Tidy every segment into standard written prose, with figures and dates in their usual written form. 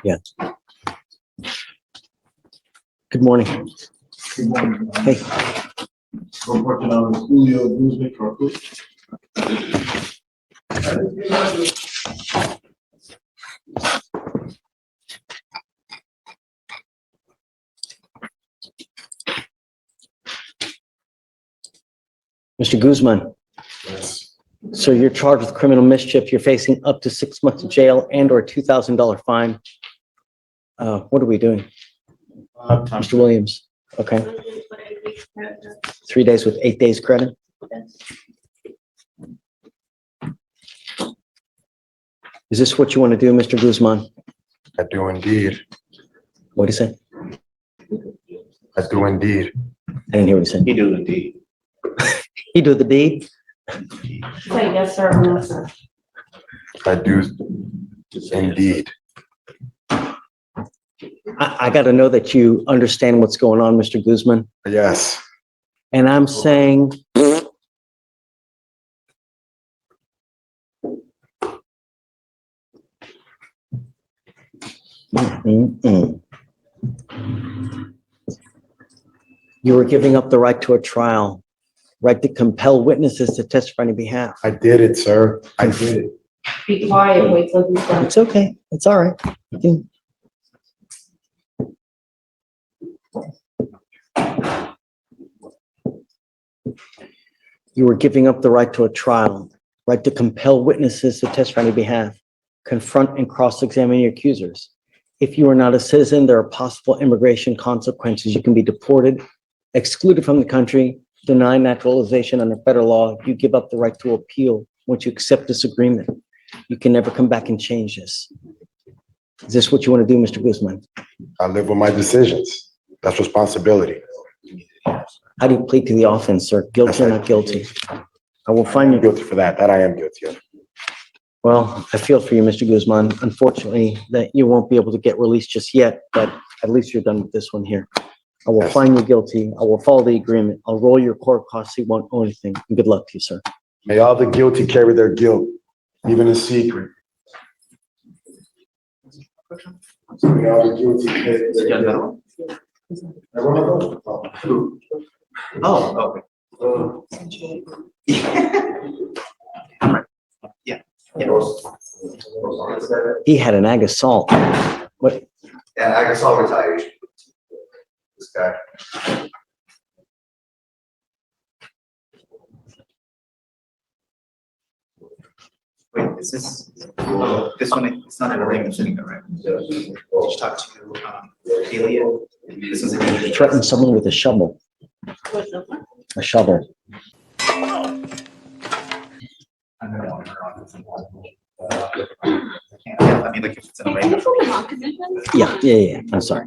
Yeah. Good morning. Good morning. Hey, We're working on the Julio Guzman for who? Mr. Guzman. Yes. So you're charged with criminal mischief. You're facing up to 6 months of jail and or a $2,000 fine. What are we doing? Mr. Williams. Okay. 3 days with 8 days credit. Is this what you want to do, Mr. Guzman? I do indeed. What did he say? I do indeed. I didn't hear what he said. You do indeed. He do the deed? Say yes, sir, or no, sir. I do indeed. I got to know that you understand what's going on, Mr. Guzman. Yes. And I'm saying, you were giving up the right to a trial, right to compel witnesses to testify on your behalf. I did it, sir. I did it. Be quiet, wait till he's done. It's okay. It's all right. You can- You were giving up the right to a trial, right to compel witnesses to testify on your behalf, confront and cross-examine your accusers. If you are not a citizen, there are possible immigration consequences. You can be deported, excluded from the country, denied naturalization under federal law. You give up the right to appeal once you accept this agreement. You can never come back and change this. Is this what you want to do, Mr. Guzman? I live with my decisions. That's responsibility. How do you plead to the offense, sir? Guilty or not guilty? I will find you guilty. Guilty for that. That I am guilty of. Well, I feel for you, Mr. Guzman. Unfortunately, that you won't be able to get released just yet, but at least you're done with this one here. I will Yes. find you guilty. I will follow the agreement. I'll roll your court costs. You won't owe anything. And good luck to you, sir. May all the guilty carry their guilt, even in secret. May all the guilty carry their guilt. Oh, okay. Yeah. He had an ag assault. What? Yeah, I guess I'll retaliation. This guy. Wait, is this, this one, it's not an arraignment sitting there, right? Just talk to, Delia. This is He threatened someone with a shovel. A shovel. Yeah, I mean, like, if it's an arraignment. Yeah. I'm sorry.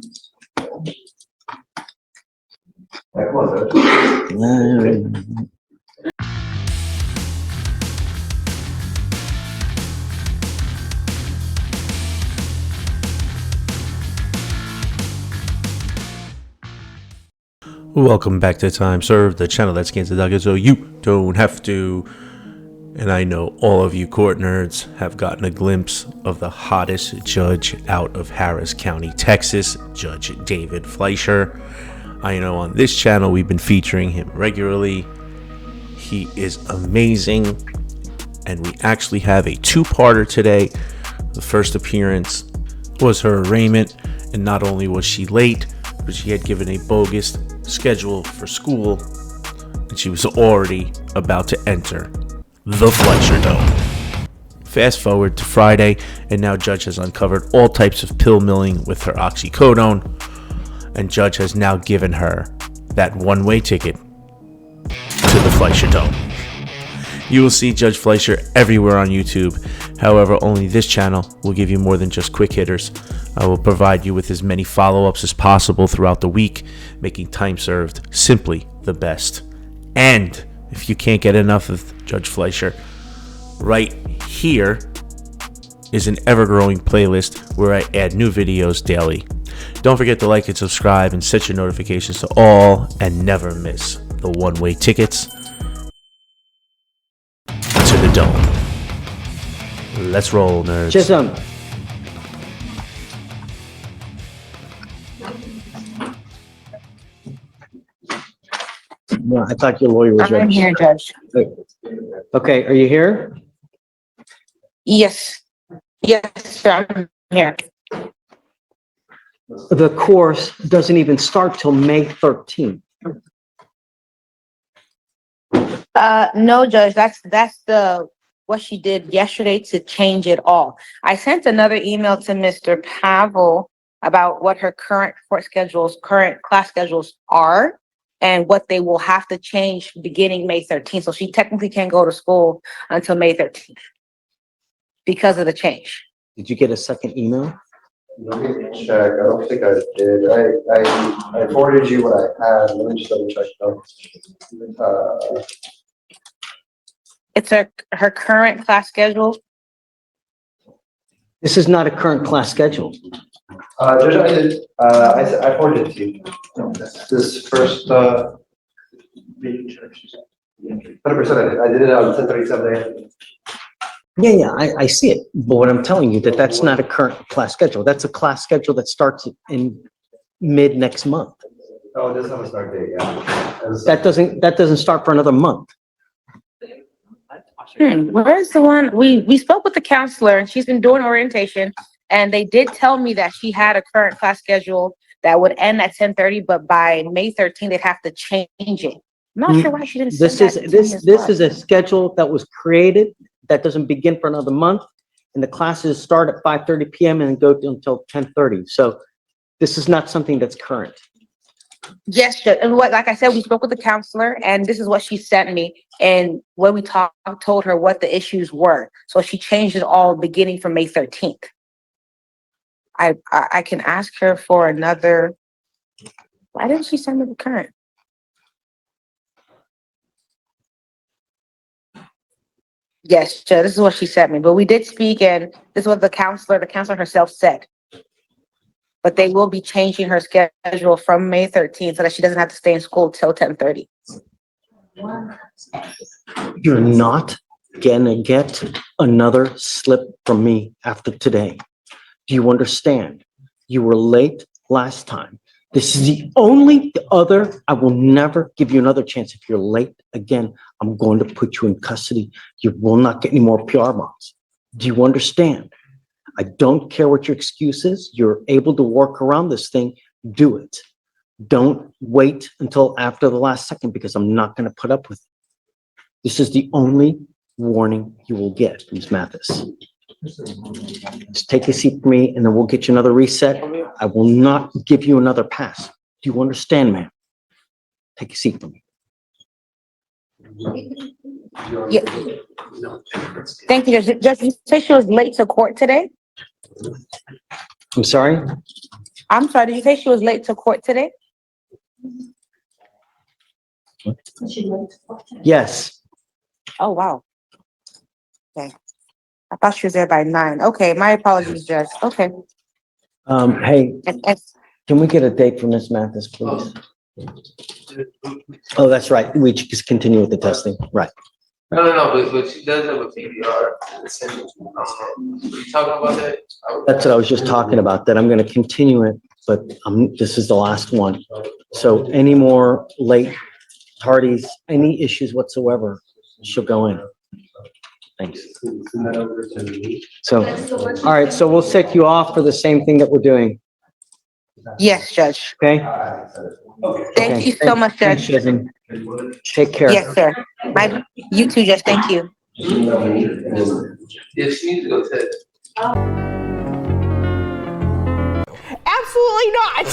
Welcome back to Time Served, the channel that scans the docket so you don't have to. And I know all of you court nerds have gotten a glimpse of the hottest judge out of Harris County, Texas, Judge David Fleischer. I know on this channel we've been featuring him regularly. He is amazing, and we actually have a two-parter today. The first appearance was her arraignment, and not only was she late, but she had given a bogus schedule for school, and she was already about to enter the Fleischer Dome. Fast forward to Friday, and now Judge has uncovered all types of pill milling with her oxycodone, and Judge has now given her that one-way ticket to the Fleischer Dome. You will see Judge Fleischer everywhere on YouTube. However, only this channel will give you more than just quick hitters. I will provide you with as many follow-ups as possible throughout the week, making Time Served simply the best. And if you can't get enough of Judge Fleischer, right here is an ever-growing playlist where I add new videos daily. Don't forget to like and subscribe and set your notifications to all and never miss the one-way tickets to the Dome. Let's roll, nerds. Chisholm. No, I thought your lawyer was I'm ready. here, Judge. Okay, are you here? Yes. Yes, sir, I'm here. The course doesn't even start till May 13th. No, Judge, that's what she did yesterday to change it all. I sent another email to Mr. Pavel about what her current current class schedules are and what they will have to change beginning May 13th. So she technically can't go to school until May 13th because of the change. Did you get a second email? Let me check, I don't think I did, I forwarded you what I had, let me just double check though. It's her current class schedule. This is not a current class schedule. Judge, I did, I forwarded it to you. This first, 100% I did it on 10:37 a.m. Yeah, I see it. But what I'm telling you, that's not a current class schedule. That's a class schedule that starts in mid next month. Oh, it does have a start date, yeah. That doesn't start for another month. Where's the one? We spoke with the counselor and she's been doing orientation and they did tell me that she had a current class schedule that would end at 10:30, but by May 13th, they'd have to change it. I'm not sure why she didn't send that to me as This well. is a schedule that was created that doesn't begin for another month. And the classes start at 5:30 PM and go until 10:30. So this is not something that's current. Yes, Judge. And like I said, we spoke with the counselor and this is what she sent me. And when we talked, I told her what the issues were. So she changed it all beginning from May 13th. I can ask her for another. Why didn't she send me the current? Yes, Judge, this is what she sent me, but we did speak and this is what the counselor herself said. But they will be changing her schedule from May 13th so that she doesn't have to stay in school till 10:30. You're not gonna get another slip from me after today. Do you understand? You were late last time. This is the only other, I will never give you another chance. If you're late again, I'm going to put you in custody. You will not get any more PR bonds. Do you understand? I don't care what your excuse is. You're able to work around this thing, do it. Don't wait until after the last second because I'm not going to put up with it. This is the only warning you will get, Ms. Mathis. Just take a seat for me and then we'll get you another reset. I will not give you another pass. Do you understand, ma'am? Take a seat for me. Yeah. Thank you, Judge. Judge, you say she was late to court today? I'm sorry? I'm sorry, did you say she was late to court today? Yes. Oh, wow. Okay. I thought she was there by 9. Okay, my apologies, Judge. Okay. Hey, And can we get a date for Ms. Mathis, please? Oh, that's right. We just continue with the testing. Right. No, but she does have a PDR. You talking about that? That's what I was just talking about, that I'm going to continue it, but this is the last one. So any more late tardies, any issues whatsoever, she'll go in. Thanks. So, all right, so we'll set you off for the same thing that we're doing, yes, Judge. okay? Thank you so much, Thanks, Judge. Shazin. Take care. Yes, sir. You too, Judge. Thank you. Yeah, she needs to go test. Absolutely not.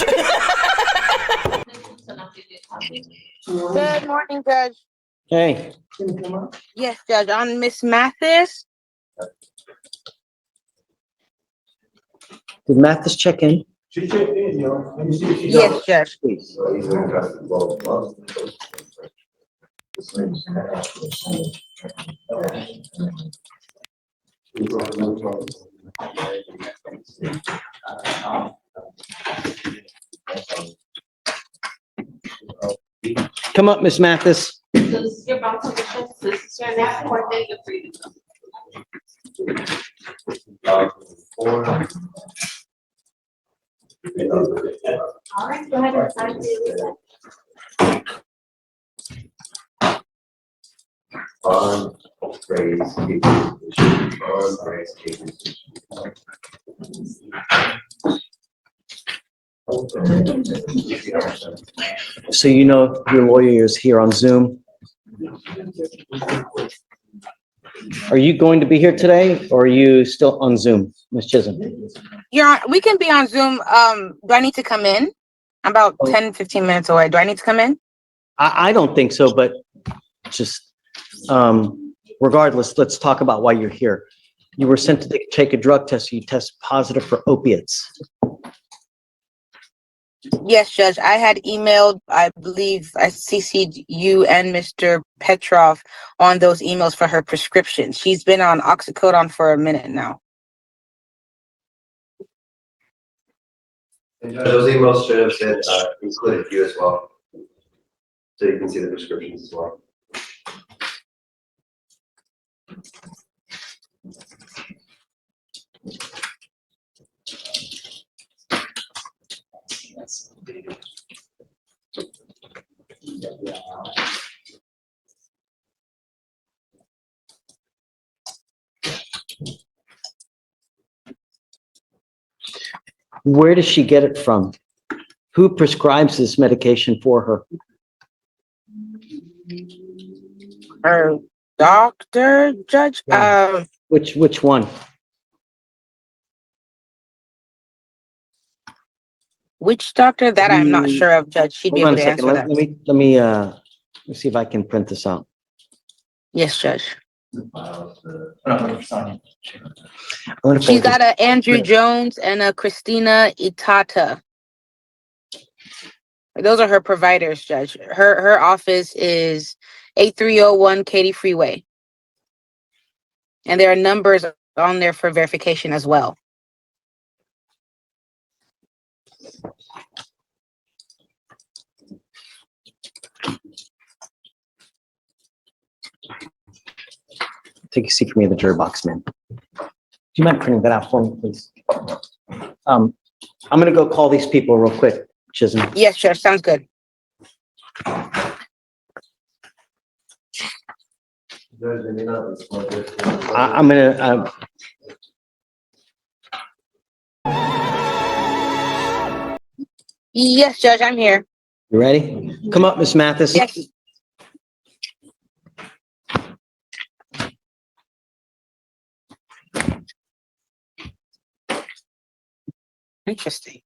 Good morning, Judge. Hey, Yes, Judge. On Miss Mathis. did Mathis check in? She checked in, yo. Let me see if she Yes, Judge. Please. Come up, Miss Mathis. This is your bounce position. This is your next court date. You're free to go. All right, go ahead and sign the On raise case position, on raise case position. So you know your lawyer is here on Zoom. Are you going to be here today or are you still on Zoom, Ms. Chisholm? We can be on Zoom. Do I need to come in? I'm about 10, 15 minutes away. Do I need to come in? I don't think so, but just, regardless, let's talk about why you're here. You were sent to take a drug test. You test positive for opiates. Yes, Judge. I had emailed, I believe I CC'd you and Mr. Petrov on those emails for her prescription. She's been on oxycodone for a minute now. And those emails should have said, included you as well. So you can see the prescriptions as well. Where does she get it from? Who prescribes this medication for her? Her doctor, Judge? Which one? Which doctor? That I'm not sure of, Judge. She'd be Hold on able a to second. answer that. Let me see if I can print this out. Yes, Judge. I'm gonna She's fold got this. a Andrew Jones and a Christina Itata. Those are her providers, Judge. Her office is 8301 Katy Freeway. And there are numbers on there for verification as well. Take a seat for me in the jury box, man. Do you mind printing that out for me, please? I'm gonna go call these people real quick, Chisholm. Yes, Judge. Sounds good. I'm gonna, Yes, Judge. I'm here. you ready? Come up, Miss Mathis. Yes. Interesting.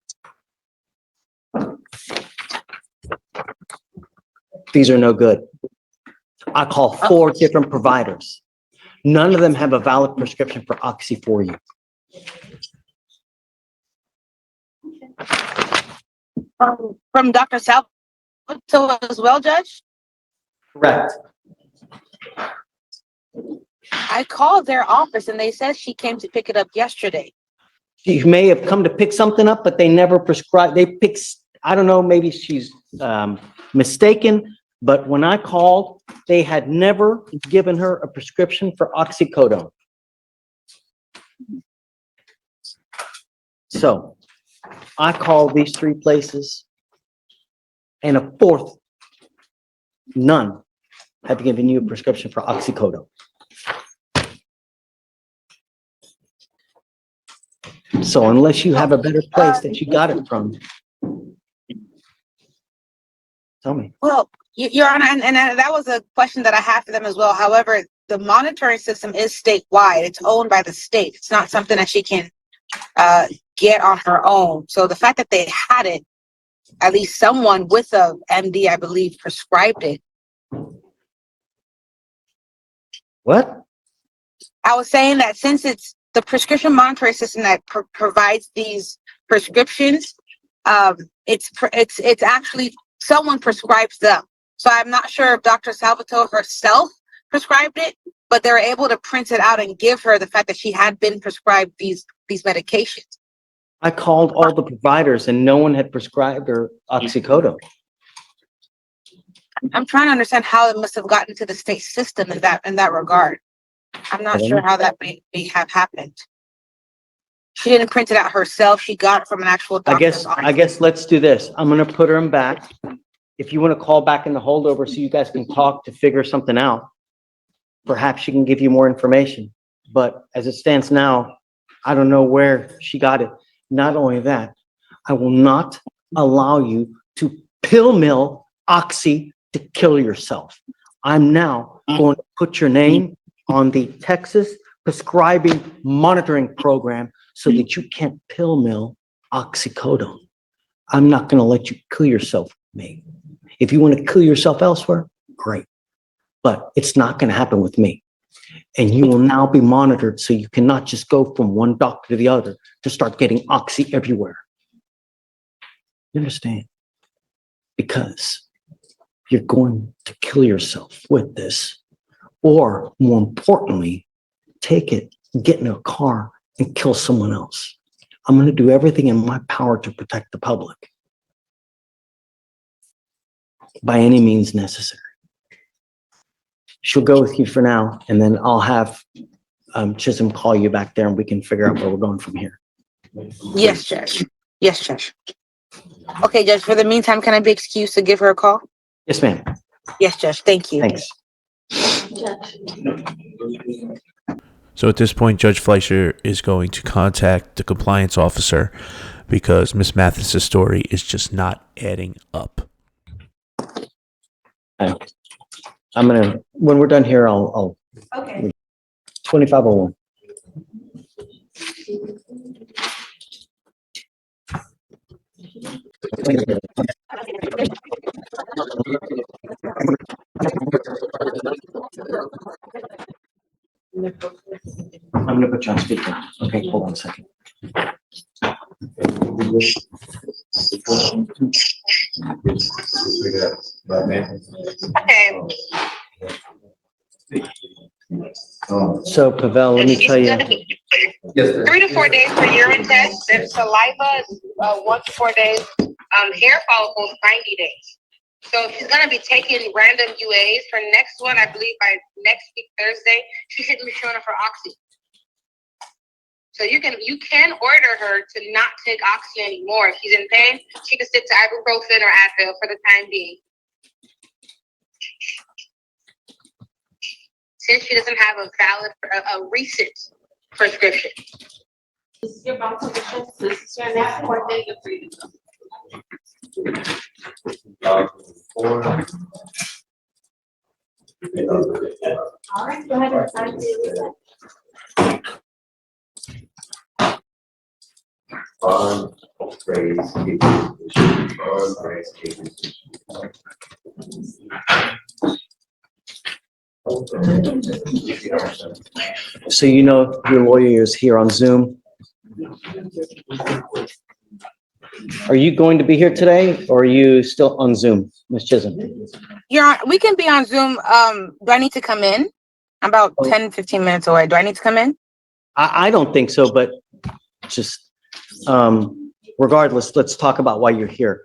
These are no good. I call 4 different providers. None of them have a valid prescription for Oxy for you. From Dr. Salvatore as well, Judge? Correct. I called their office and they said she came to pick it up yesterday. She may have come to pick something up, but they never prescribed. They pick, I don't know, maybe she's mistaken, but when I called, they had never given her a prescription for oxycodone. So I called these 3 places and a 4th, none had given you a prescription for oxycodone. So unless you have a better place that you got it from, tell me. Well, Your Honor, and that was a question that I had for them as well. However, the monitoring system is statewide. It's owned by the state. It's not something that she can get on her own. So the fact that they had it, at least someone with a MD, I believe, prescribed it. What? I was saying that since it's the prescription monitoring system that provides these prescriptions, it's actually someone prescribes them. So I'm not sure if Dr. Salvatore herself prescribed it, but they were able to print it out and give her the fact that she had been prescribed these medications. I called all the providers and no one had prescribed her oxycodone. I'm trying to understand how it must have gotten to the state system in that regard. I'm not sure how that may have happened. She didn't print it out herself. She got it from an actual doctor's office. I guess let's do this. I'm gonna put her in back. If you want to call back in the holdover so you guys can talk to figure something out. Perhaps she can give you more information, but as it stands now, I don't know where she got it. Not only that, I will not allow you to pill mill oxy to kill yourself. I'm now going to put your name on the Texas Prescribing Monitoring Program so that you can't pill mill oxycodone. I'm not going to let you kill yourself, mate. If you want to kill yourself elsewhere, great. But it's not going to happen with me. And you will now be monitored so you cannot just go from one doctor to the other to start getting oxy everywhere. You understand? Because you're going to kill yourself with this. Or more importantly, take it, get in a car and kill someone else. I'm going to do everything in my power to protect the public by any means necessary. She'll go with you for now, and then I'll have Chisholm call you back there and we can figure out where we're going from here. Yes, Judge. Yes, Judge. Okay, Judge, for the meantime, can I be excused to give her a call? Yes, ma'am. Yes, Judge. Thank you. Thanks. So at this point, Judge Fleischer is going to contact the compliance officer because Miss Mathis's story is just not adding up. I'm gonna, when we're done here, I'll Okay. 2501. I'm gonna put you on speaker. Okay, hold on a second. Okay. So Pavel, let me tell you, Yes, sir. 3 to 4 days for urine test. If saliva is 1 to 4 days, hair follicles 90 days. So she's gonna be taking random UAs. Her next one, I believe by next week Thursday, she shouldn't be showing up for oxy. So you can order her to not take oxy anymore. If she's in pain, she can stick to ibuprofen or Advil for the time being. Since she doesn't have a valid, a recent prescription. This is your bowel position. This is your next court date. You're free to go. All right, go ahead and sign the so you know your lawyer is here on Zoom. Are you going to be here today or are you still on Zoom, Ms. Chisholm? We can be on Zoom. Do I need to come in? I'm about 10, 15 minutes away. Do I need to come in? I don't think so, but just regardless, let's talk about why you're here.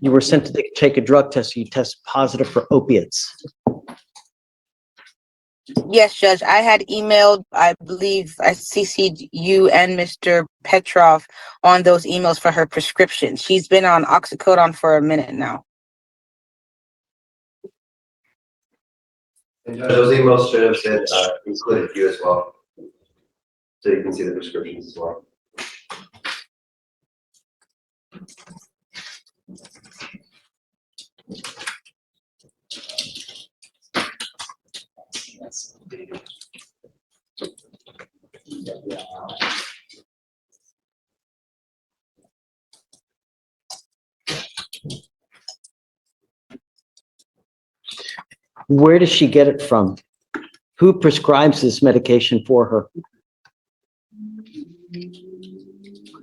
You were sent to take a drug test. You test positive for opiates. Yes, Judge. I had emailed, I believe I CC'd you and Mr. Petrov on those emails for her prescription. She's been on oxycodone for a minute now. And those emails should have said, included you as well. So you can see the prescriptions as well. Where does she get it from? Who prescribes this medication for her?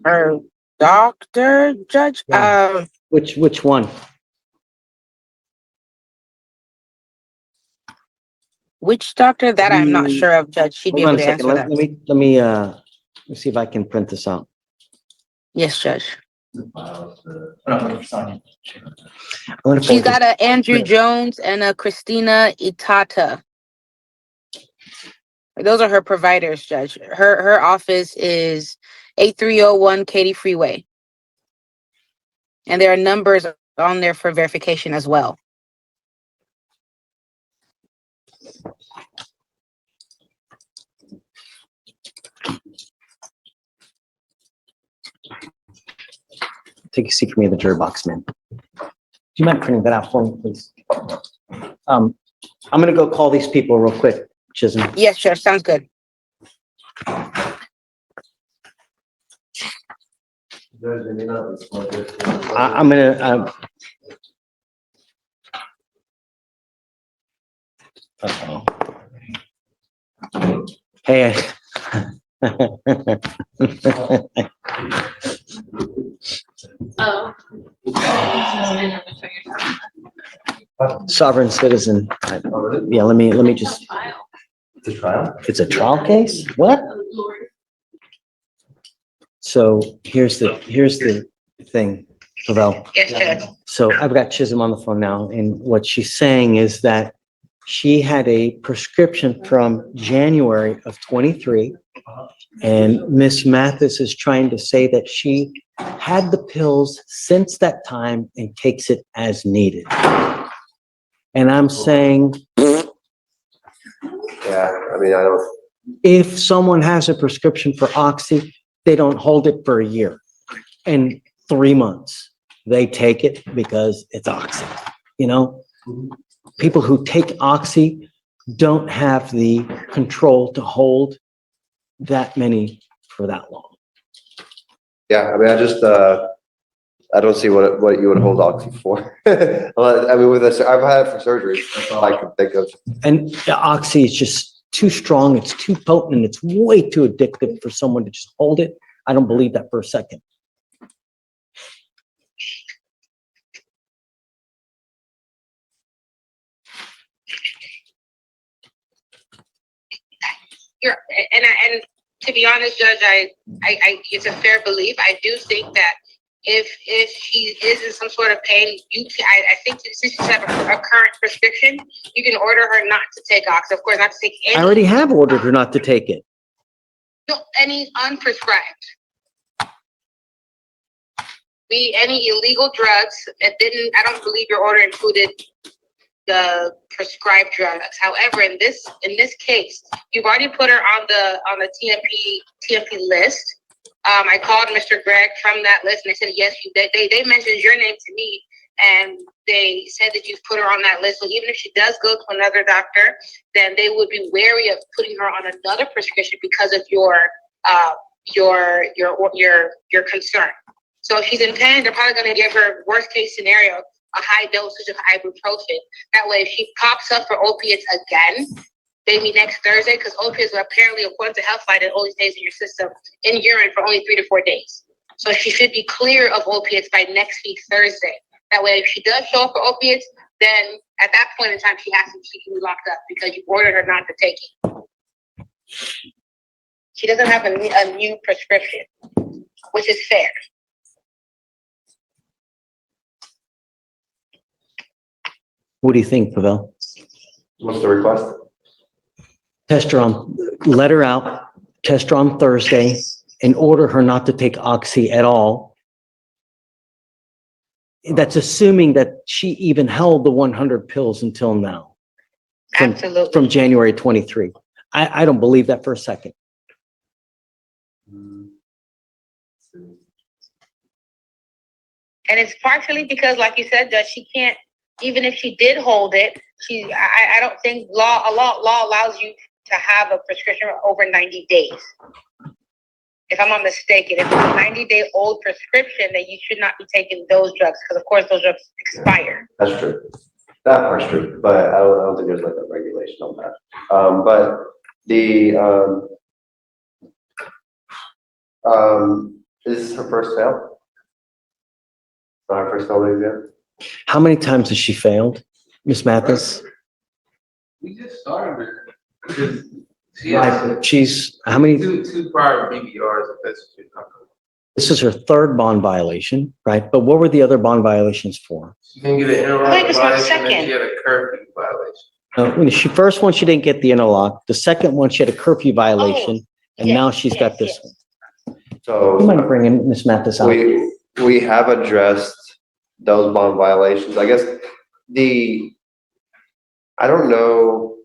Her doctor, Judge? Yeah. Which one? Which doctor? That I'm not sure of, Judge. She'd be Hold on able a to second. answer that. Let me see if I can print this out. Yes, Judge. I'm gonna She's fold got this. a Andrew Jones and a Christina Itata. Those are her providers, Judge. Her office is 8301 Katy Freeway. And there are numbers on there for verification as well. Take a seat for me in the jury box, man. Do you mind printing that out for me, please? I'm gonna go call these people real quick, Chisholm. Yes, Judge, sounds good. I'm gonna, uh-oh. Hey. Oh. Sovereign citizen. Yeah, let me just, File. It's a trial? it's a trial case? What? Lord. So here's the thing, Pavel. Yes, Judge. So I've got Chisholm on the phone now, and what she's saying is that she had a prescription from January of 23. And Miss Mathis is trying to say that she had the pills since that time and takes it as needed. And I'm saying, Yeah, I mean, I don't, if someone has a prescription for Oxy, they don't hold it for a year and 3 months. They take it because it's Oxy, you know? People who take Oxy don't have the control to hold that many for that long. yeah, I mean, I don't see what you would hold Oxy for. Well, I mean, with this, I've had it for surgery. That's all I can think of. And the Oxy is just too strong, it's too potent, and it's way too addictive for someone to just hold it. I don't believe that for a second. You're, and to be honest, Judge, I, it's a fair belief. I do think that if she is in some sort of pain, I think since she has a current prescription, you can order her not to take Oxy. Of course, not to take any. I already have ordered her not to take it. No, any unprescribed. Any illegal drugs. I don't believe your order included the prescribed drugs. However, in this case, you've already put her on the TMP list. I called Mr. Gregg from that list, and they said yes. They mentioned your name to me, and they said that you've put her on that list. So even if she does go to another doctor, then they would be wary of putting her on another prescription because of your concern. So if she's in pain, they're probably going to give her, worst case scenario, a high dosage of ibuprofen. That way, if she pops up for opiates again, maybe next Thursday, because opiates are apparently, according to Healthline, it only stays in your system, in urine, for only 3 to 4 days. So she should be clear of opiates by next week, Thursday. That way, if she does show up for opiates, then at that point in time, she can be locked up because you ordered her not to take it. She doesn't have a new prescription, which is fair. What do you think, Pavel? What's the request? Test her on, let her out, test her on Thursday, and order her not to take Oxy at all. That's assuming that she even held the 100 pills until now. Absolutely. From January 23. I don't believe that for a second. And it's partially because, like you said, that she can't, even if she did hold it, I don't think law allows you to have a prescription for over 90 days. If I'm not mistaken, if it's a 90-day old prescription, then you should not be taking those drugs because, of course, those drugs expire. That's true. That part's true, but I don't think there's like a regulation on that. But the, is this her first fail? Not her first failed exam? How many times has she failed, Miss Mathis? We just started with it. She has She's, how many? two prior BBRs, if that's what you're talking about. This is her third bond violation, right? But what were the other bond violations for? She didn't get an interlock I think it's my violation, and then second. she had a curfew violation. When she first one, she didn't get the interlock. The second one, she had a curfew violation, and yes, now she's got yes, this yes. one. You So might bring in Miss Mathis out. we have addressed those bond violations. I guess I don't know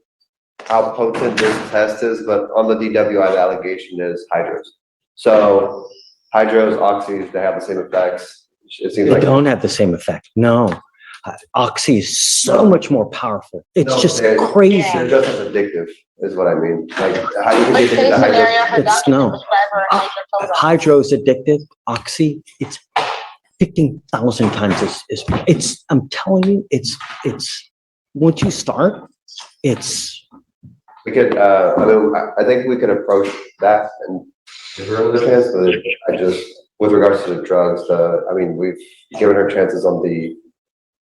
how potent this test is, but on the DWI, the allegation is hydros. So hydros, oxys, they have the same effects. It seems They like. don't have the same effect. No. Oxy is so much more powerful. It's No, just they're crazy. just as addictive, is what I mean. Like, how you can Let's get say addicted to scenario, her hydros. doctor no. prescribe her hydrocodone. Hydro is addictive. Oxy, it's 15,000 times it's, I'm telling you, it's, once you start, it's, We could, I think we could approach that and give her another chance, but I just, with regards to the drugs, we've given her chances on the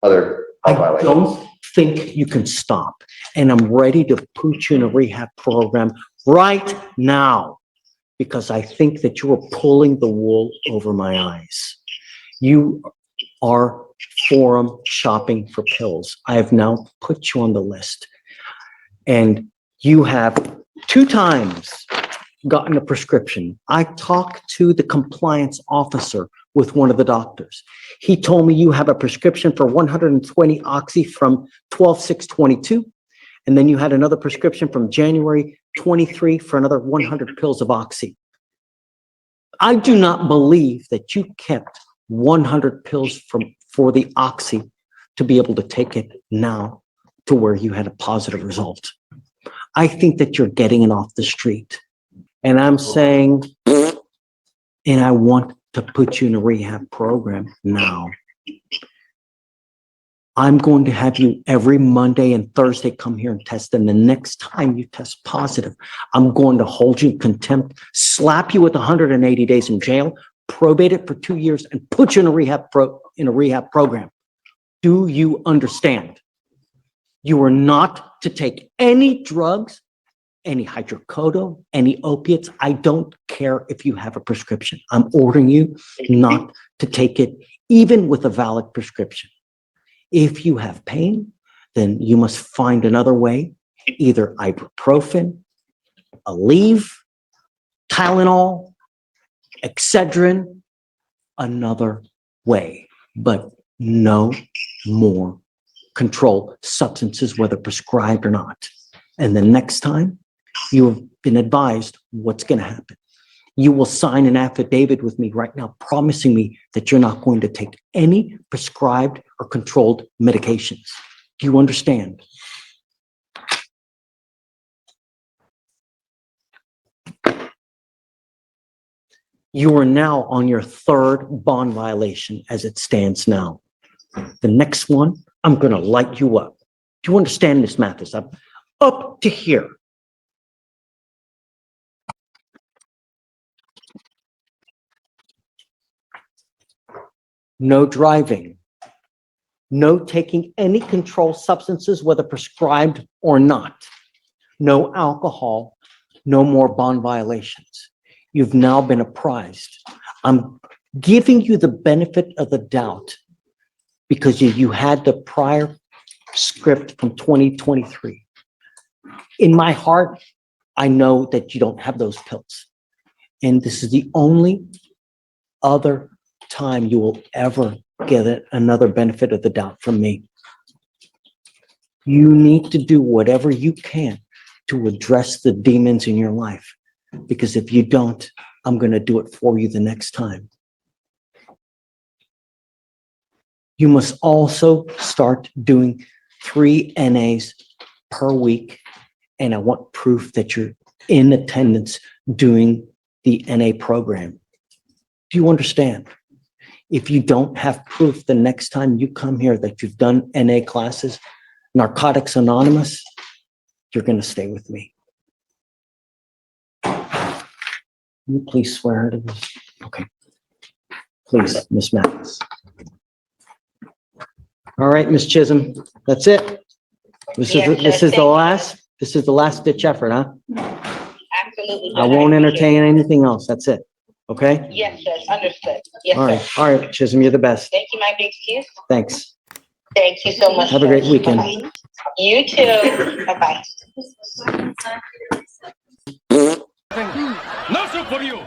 other I violations. don't think you can stop. And I'm ready to put you in a rehab program right now because I think that you are pulling the wool over my eyes. You are forum shopping for pills. I have now put you on the list. And you have 2 times gotten a prescription. I talked to the compliance officer with one of the doctors. He told me you have a prescription for 120 oxy from 12/6/22, and then you had another prescription from January 23 for another 100 pills of oxy. I do not believe that you kept 100 pills for the oxy to be able to take it now to where you had a positive result. I think that you're getting it off the street. And I'm saying, and I want to put you in a rehab program now. I'm going to have you every Monday and Thursday come here and test. And the next time you test positive, I'm going to hold you in contempt, slap you with 180 days in jail, probate it for 2 years, and put you in a rehab program. Do you understand? You are not to take any drugs, any hydrocodone, any opiates. I don't care if you have a prescription. I'm ordering you not to take it, even with a valid prescription. If you have pain, then you must find another way, either ibuprofen, Aleve, Tylenol, Excedrin, another way, but no more controlled substances, whether prescribed or not. And the next time you have been advised what's going to happen, you will sign an affidavit with me right now, promising me that you're not going to take any prescribed or controlled medications. Do you understand? You are now on your 3rd bond violation as it stands now. The next one, I'm going to light you up. Do you understand this, Mathis? I'm up to here. No driving. No taking any controlled substances, whether prescribed or not. No alcohol. No more bond violations. You've now been apprised. I'm giving you the benefit of the doubt because you had the prior script from 2023. In my heart, I know that you don't have those pills. And this is the only other time you will ever get another benefit of the doubt from me. You need to do whatever you can to address the demons in your life. Because if you don't, I'm going to do it for you the next time. You must also start doing 3 NAs per week. And I want proof that you're in attendance doing the NA program. Do you understand? If you don't have proof the next time you come here that you've done NA classes, Narcotics Anonymous, you're going to stay with me. Can you please swear to this? Okay. Please, Miss Mathis. All right, Miss Chisholm, that's it. This is the last ditch effort, huh? Absolutely. I won't entertain anything else. That's it. Okay? Yes, Judge, understood. Yes, All right. sir. All right, Chisholm, you're the best. Thank you, my big excuse. Thanks. Thank you so much. Have a great Judge. weekend. Bye-bye. You too. Bye-bye. Nothing for you.